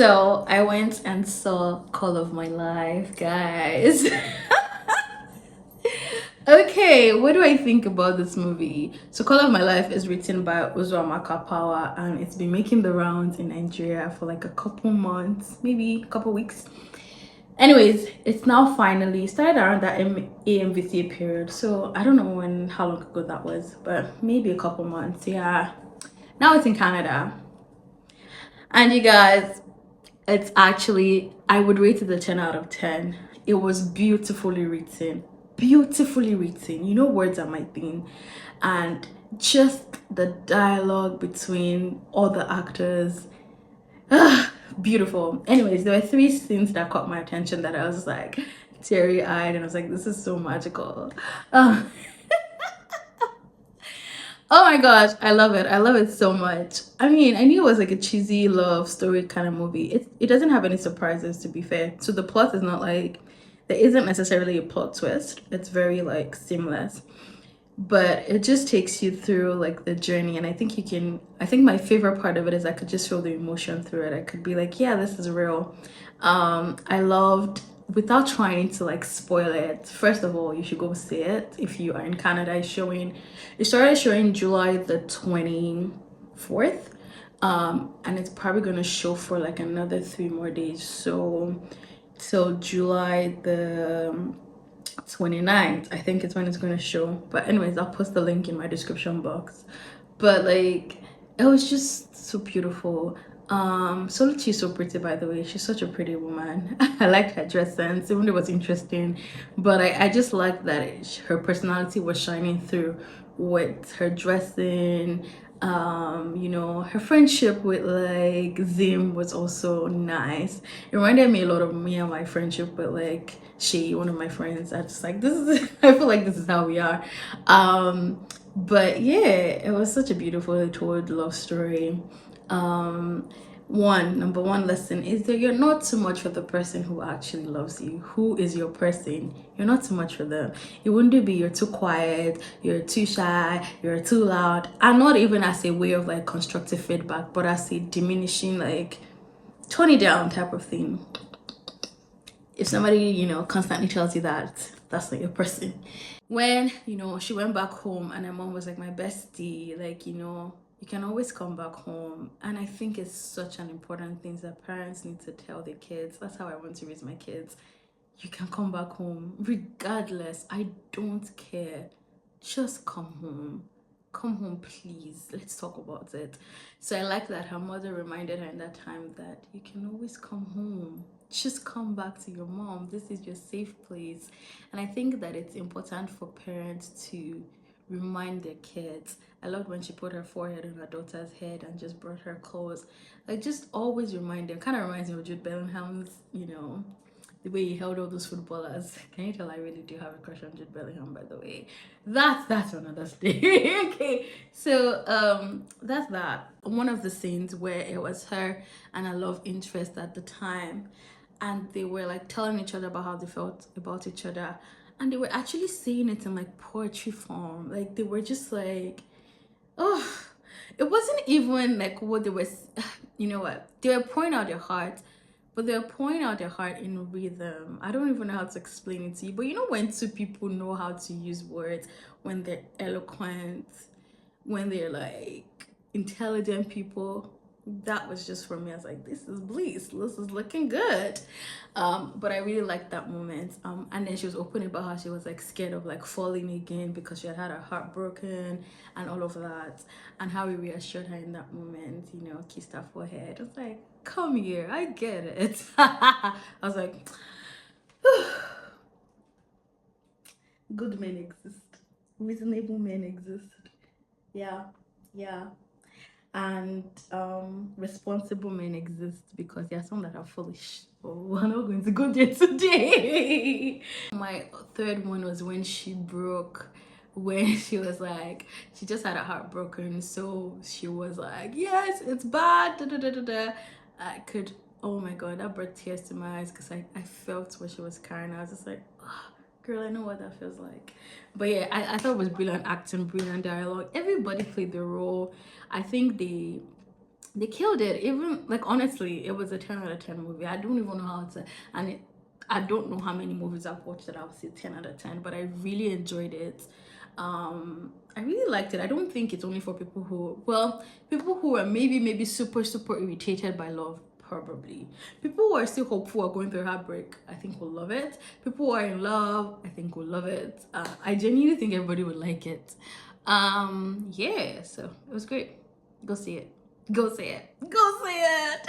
So I went and saw Call of My Life, guys. Okay, what do I think about this movie? So Call of My Life is written by Uzoamaka Power and it's been making the rounds in Nigeria for like a couple months, maybe a couple weeks. Anyways, it's now finally started around that AMVC period. So I don't know how long ago that was, but maybe a couple months. Yeah. Now it's in Canada. And you guys, it's actually, I would rate it a 10 out of 10. It was beautifully written. Beautifully written. You know, words are my thing. And just the dialogue between all the actors. Beautiful. Anyways, there were three scenes that caught my attention that I was like teary eyed and I was like, this is so magical. Uh, Oh my gosh, I love it. I love it so much. I mean, I knew it was like a cheesy love story kind of movie. It doesn't have any surprises, to be fair. So the plot is not like there isn't necessarily a plot twist. It's very like seamless. But it just takes you through like the journey and I think my favorite part of it is I could just feel the emotion through it. I could be like, yeah, this is real. I loved, without trying to like spoil it, first of all, you should go see it if you are in Canada. It started showing July the 24th, and it's probably gonna show for like another 3 more days. So July the 29th, I think it's when it's going to show. But anyways, I'll post the link in my description box. But like, it was just so beautiful. Soluchi is so pretty, by the way. She's such a pretty woman. I liked her dress sense, even though it was interesting. But I just liked that her personality was shining through with her dressing. Her friendship with like Zim was also nice. It reminded me a lot of me and my friendship with like one of my friends. I just like this is I feel like this is how we are. But yeah, it was such a beautifully told love story. Um Number one lesson is that you're not too much for the person who actually loves you. Who is your person? You're not too much for them. It wouldn't be you're too quiet, you're too shy, you're too loud, and not even as a way of like constructive feedback, but as a diminishing like tone it down type of thing. If somebody constantly tells you that, that's not your person. When she went back home and her mom was like, my bestie, like, you can always come back home. And I think it's such an important thing that parents need to tell their kids. That's how I want to raise my kids. You can come back home regardless. I don't care. Just come home. Come home, please. Let's talk about it. So I like that her mother reminded her in that time that you can always come home. Just come back to your mom. This is your safe place. And I think that it's important for parents to remind their kids. I loved when she put her forehead on her daughter's head and just brought her clothes. Like, just always remind them. Kind of reminds me of Jude Bellingham's, the way he held all those footballers. Can you tell I really do have a crush on Jude Bellingham, by the way? That's another thing. Okay, so that's that. One of the scenes where it was her and a love interest at the time, and they were like telling each other about how they felt about each other, and they were actually saying it in like poetry form. Like they were just like, oh, it wasn't even like what they were. You know what? They were pouring out their heart, but they're pouring out their heart in rhythm. I don't even know how to explain it to you, but you know when two people know how to use words, when they're eloquent, when they're like intelligent people. That was just for me. I was like, this is bliss. This is looking good. But I really liked that moment. And then she was opening about how she was like scared of like falling again because she had her heart broken and all of that. And how he reassured her in that moment, kissed her forehead. I was like, come here, I get it. I was like, good men exist. Reasonable men exist. Yeah, yeah. And responsible men exist because there are some that are foolish. Oh, we're not going to go there today. My third one was when she broke, when she was like, she just had a heart broken, so she was like, yes, it's bad. Da, da, da, da, da. I could, oh my god, that brought tears to my eyes because I felt what she was carrying. I was just like, oh, girl, I know what that feels like. But yeah, I thought it was brilliant acting, brilliant dialogue. Everybody played the role. I think they killed it. Even like honestly, it was a 10 out of 10 movie. I don't even know how to, and it, I don't know how many movies I've watched that I would say 10 out of 10, but I really enjoyed it. I really liked it. I don't think it's only for people who, well, people who are maybe super irritated by love. Probably people who are still hopeful or going through heartbreak, I think will love it. People who are in love, I think will love it. I genuinely think everybody would like it. Yeah, so it was great. Go see it. Go see it. Go see it.